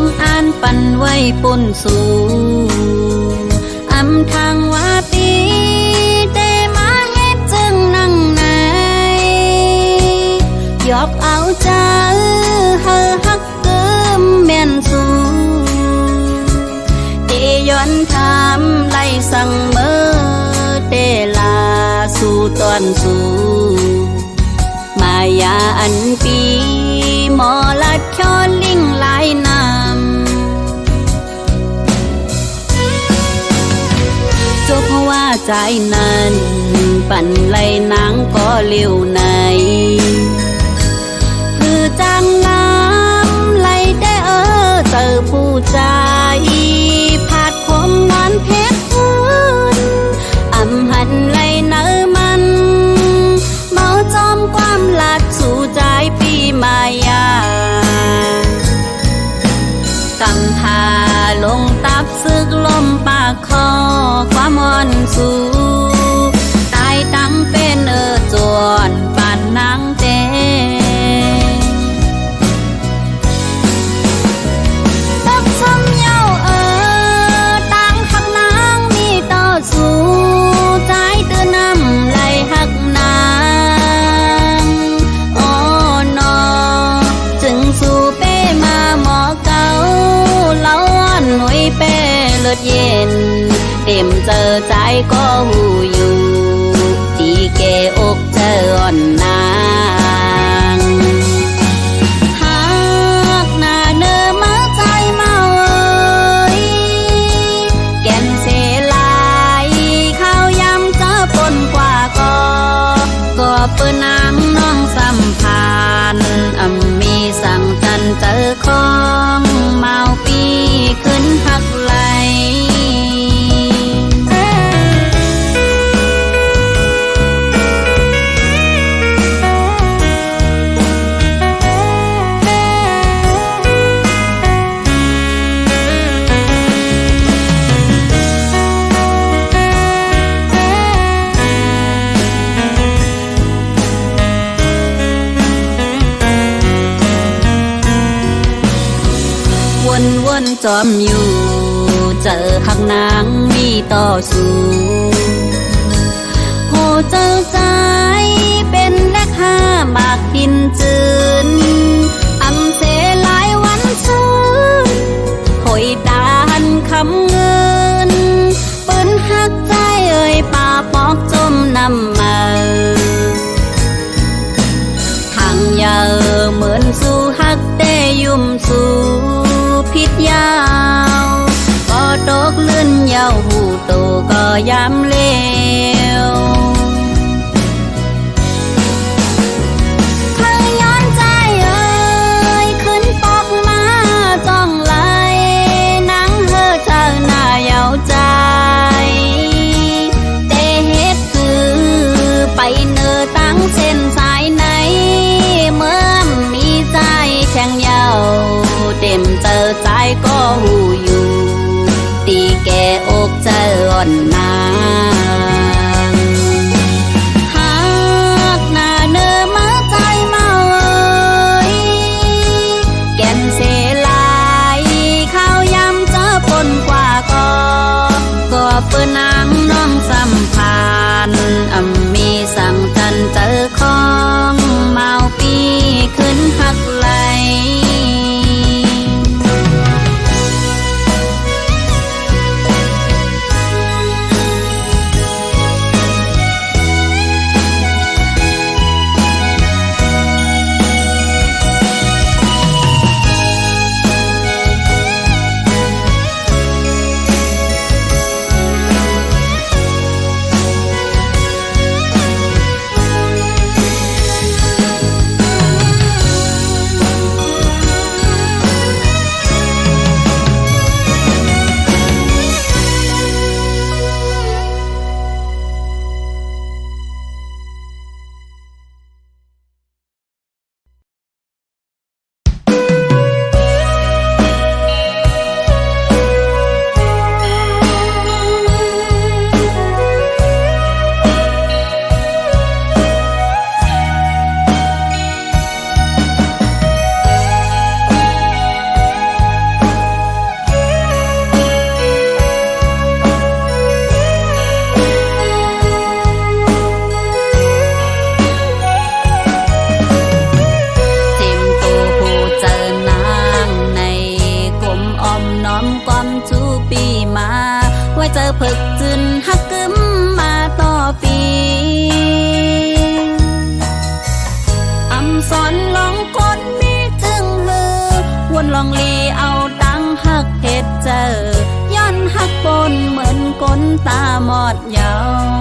งอ่านปันไว้ปุ่นสู่อำทางว่าปีแต่มาเฮ็ดจึงนั่งไหนยอกเอาใจเฮอฮักเกิมแม่นสู่เตย้อนทำไล่สั่งเมื่อเตลาสู่ตอนสู่มายาอันปีหมอลัดชอนลิงลายน้ำจบเพราะว่าใจนั้นปั่นไหลนางก็เลี้ยวในคือจังน้ำไหลได้เจอผู้ใจผาดคมนอนเพชรพื้นอำหันไหลเนื้อมันเมาจอมความลัดสู่ใจปีมายากำพาลงตับซึกลมปากคอความอ่อนสู่ตายตั้งเป็นจวนปานนางเตตักซ้ำเย้าตั้งหักนางมีต่อสู้ใจตื้อนำไหลหักนางโอ้นอจึงสู่เป้มาหมอเก่าเล่าอ่อนหนุ่ยเป้เลือดเย็นเต็มเจอใจก็หูอยู่ตีแกอกเจออ่อนนางหากหน้าเนื้อมาใจเมาแก่นเสลายข้าวยำเจอปนกว่าก็เปิ้นนางน้องสัมพันธ์มีสั่งจันเจอของเมาปีขึ้นหักไหลวนจอมอยู่เจอหักนางมีต่อสู้โหเจอใจเป็นแลกห้าบากหินจืนอำเสหลายวันชื่นหอยตาหันคำเงินปืนหักใจป่าปอกจมน้ำมาทางยาเหมือนสู่หักแต่ยุ่มสู่พิษยาวก็ตกลื่นยาวหูโตก็ย้ำเลวเธอย้อนใจขึ้นปอกมาจ้องไหลนางเธอเจ้าหน้าเยาใจเตเฮ็ดคือไปเนอตั้งเส้นสายไหนเมื่อมีใจแข็งเยาเต็มเจอใจก็หูอยู่ตีแกอกเจออ่อนนางหากหน้าเนื้อมาใจเมาแก่นเสลายข้าวยำเจอปนกว่าก็เปิ้นนางน้องสัมพันธ์มีสั่งจันเจอของเมาปีขึ้นหักไหล เจอย้อนหักปนเหมือนก้นตาหมอดยาว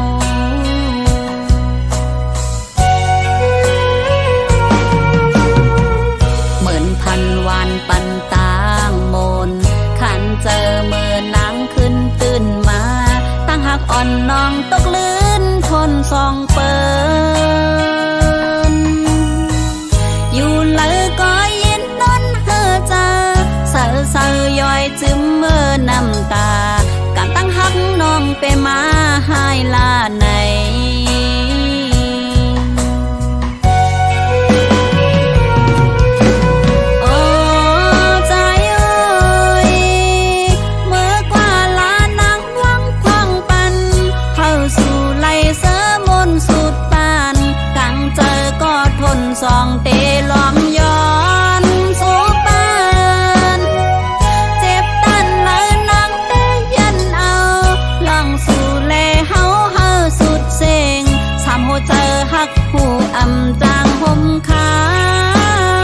เหมือนพันวานปันตางมนขันเจอมือนางขึ้นตื่นมาตั้งหักอ่อนน้องตกลื่นทนสองเปินอยู่เลยก็ยินนนเฮอเจอเสย่อยจึมเมื่อน้ำตาการตั้งหักน้องไปมาหายลาในสองเตล้อมย้อนสู่ปานเจ็บตันเลยนางเตยันเอาลองสู่เลเฮาสุดเซ็งสามหัวเจอหักหูอำจางห่มค้า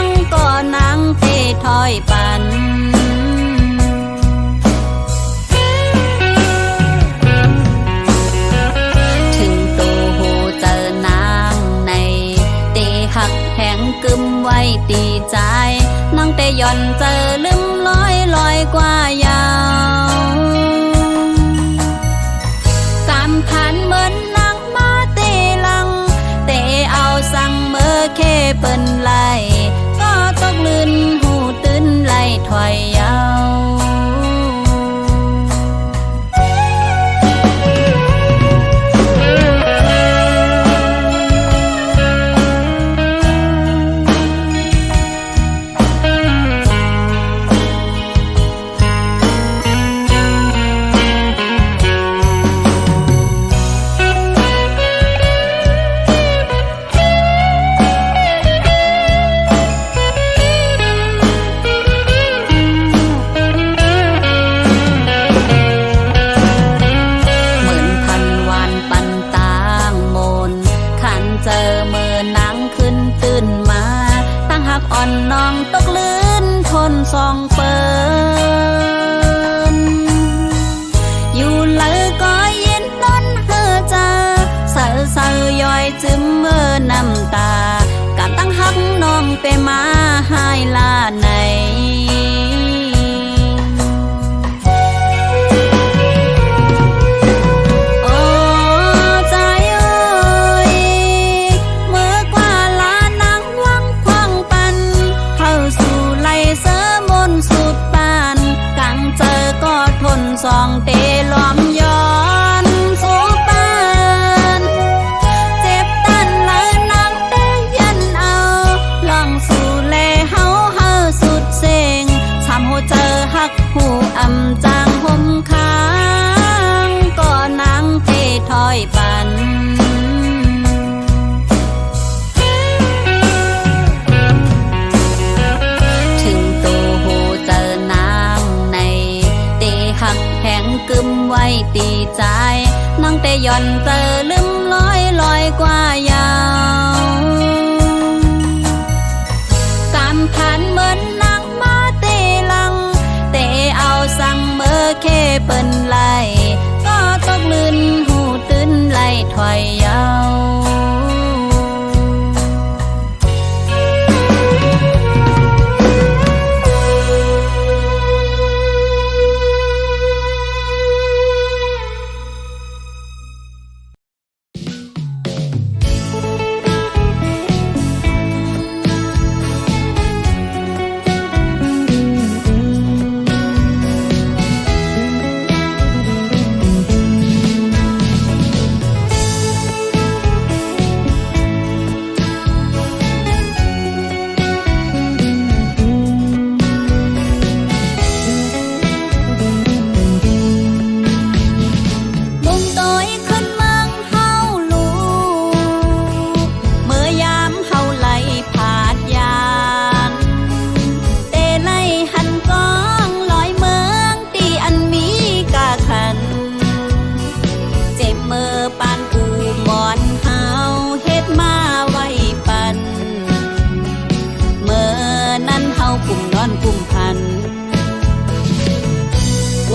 งก็นางเตถอยปันถึงตัวหูเจอนางในเตหักแหงกึมไว้ตีใจน้องเตย่อนเจอลืมลอยกว่ายาวกำผ่านเหมือนนางมาเตลังเตเอาสั่งเมื่อเคเปิ้นไหลก็ตกลื่นหูตื้นไหลถอยยาวอ่อนน้องตกลื่นทนสองเปินอยู่เลยก็ยินนนเฮอเจอเสย่อยจึมเมื่อน้ำตาการตั้งหักน้องไปมาหายลาในสองเตล้อมย้อนสู่ปานเจ็บตันเลยนางเตยันเอาลองสู่เลเฮาสุดเซ็งสามหัวเจอหักหูอำจางห่มค้างก็นางเตถอยปันกึมไว้ตีใจน้องเตย่อนเจอลืมลอยกว่ายาวการผ่านเหมือนนางมาเตลังเตเอาสั่งเมื่อเคเปิ้นไหลก็ตกลื่นหูตื้นไหลถอยยาว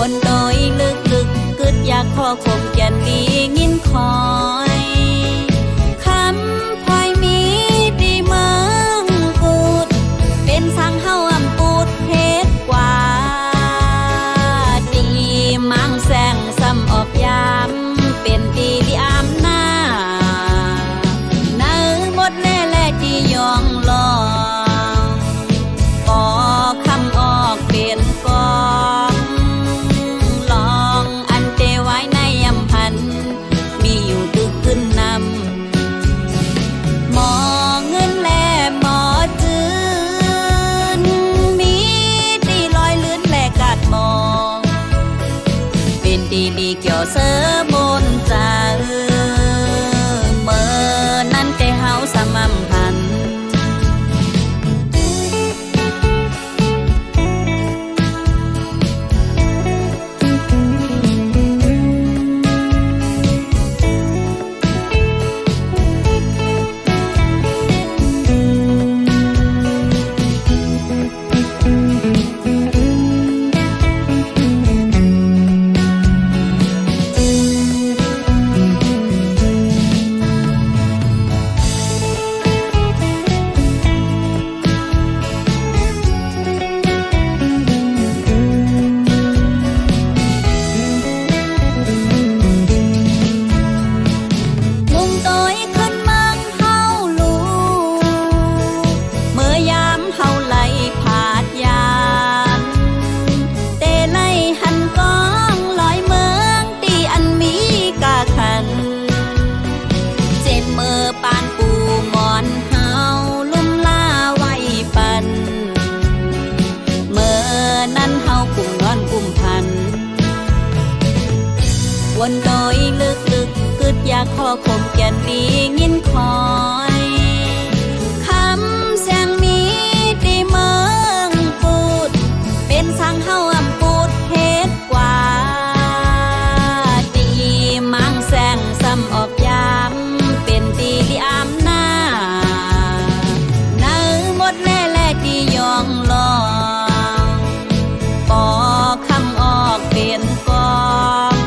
วนโดยลึกกึดอยากขอคมแก่นดีงินคอยคำพลอยมีดีเมืองกูดเป็นสังเฮาอำปูดเพชรกว่าดีมังแสงซ้ำออกยามเป็นดีลิอามหน้าเนื้อหมดแล่ที่ยองลองก็คำออกเป็นกองลองอันเตไว้ในอำพันมีอยู่ตึกขึ้นนำหมอเงินแลหมอจืนมีตีลอยลื่นแลกาดมองเป็นดีเกี่ยวเสอมนจาเมื่อนั้นแต่เฮาสมัมพันวนโดยลึกกึดอยากขอคมแก่นดีงินคอยคำแสงมีตีเมืองกูดเป็นสังเฮาอำปูดเพชรกว่าดีมังแสงซ้ำออกยามเป็นตีลิอามหน้าเนื้อหมดแล่ที่ยองลองปอคำออกเป็นกอง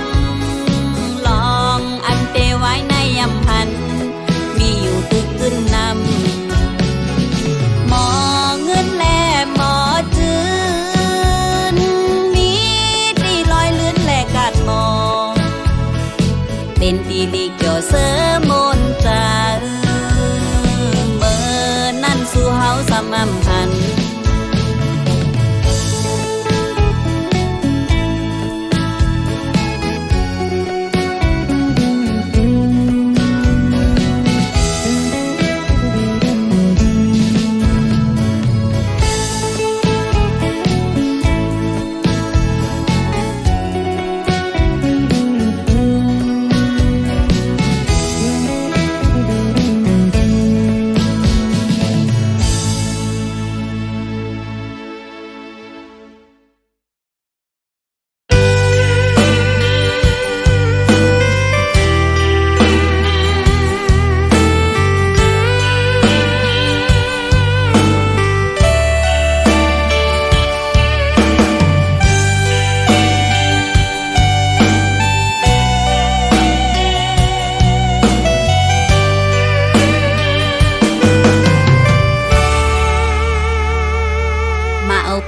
มีอยู่ตึกขึ้นนำหมอเงินแลหมอจืนมีตีลอยลื่นแลกาดมองเป็นตีลีเกี่ยวเสอมนจาเมื่อนั้นสู่เฮาสมัมพัน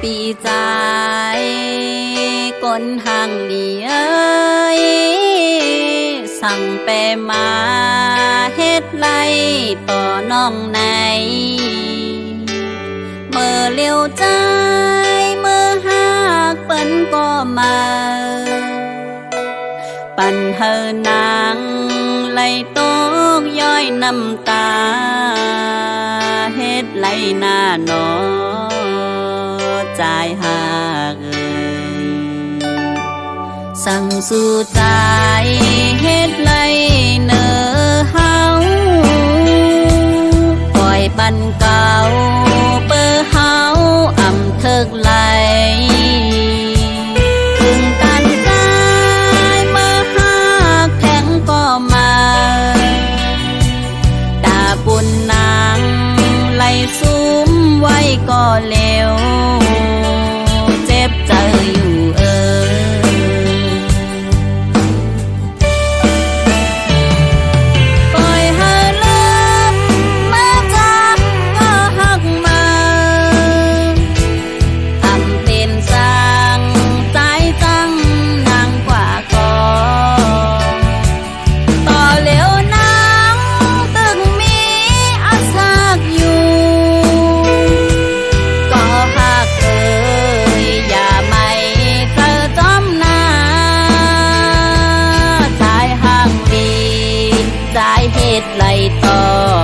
ปีใจก้นทางดีเอ้ยสั่งแปมาเฮ็ดไรต่อน้องไหนเมื่อเลี้ยวใจเมื่อหากเปิ้นก็มาปั่นเฮอนางไหลตกย้อยน้ำตาเฮ็ดไรหน้าหนอใจหากสั่งสู่ใจเฮ็ดไรเนอเฮาปล่อยปันเก่าเปิ้เฮาอำเถิกไหลถึงตันใจเมื่อหากแข็งก็มาตาบุญนางไหลซุ้มไว้ก็เร็วเจ็บใจอยู่ ดไหลต่อ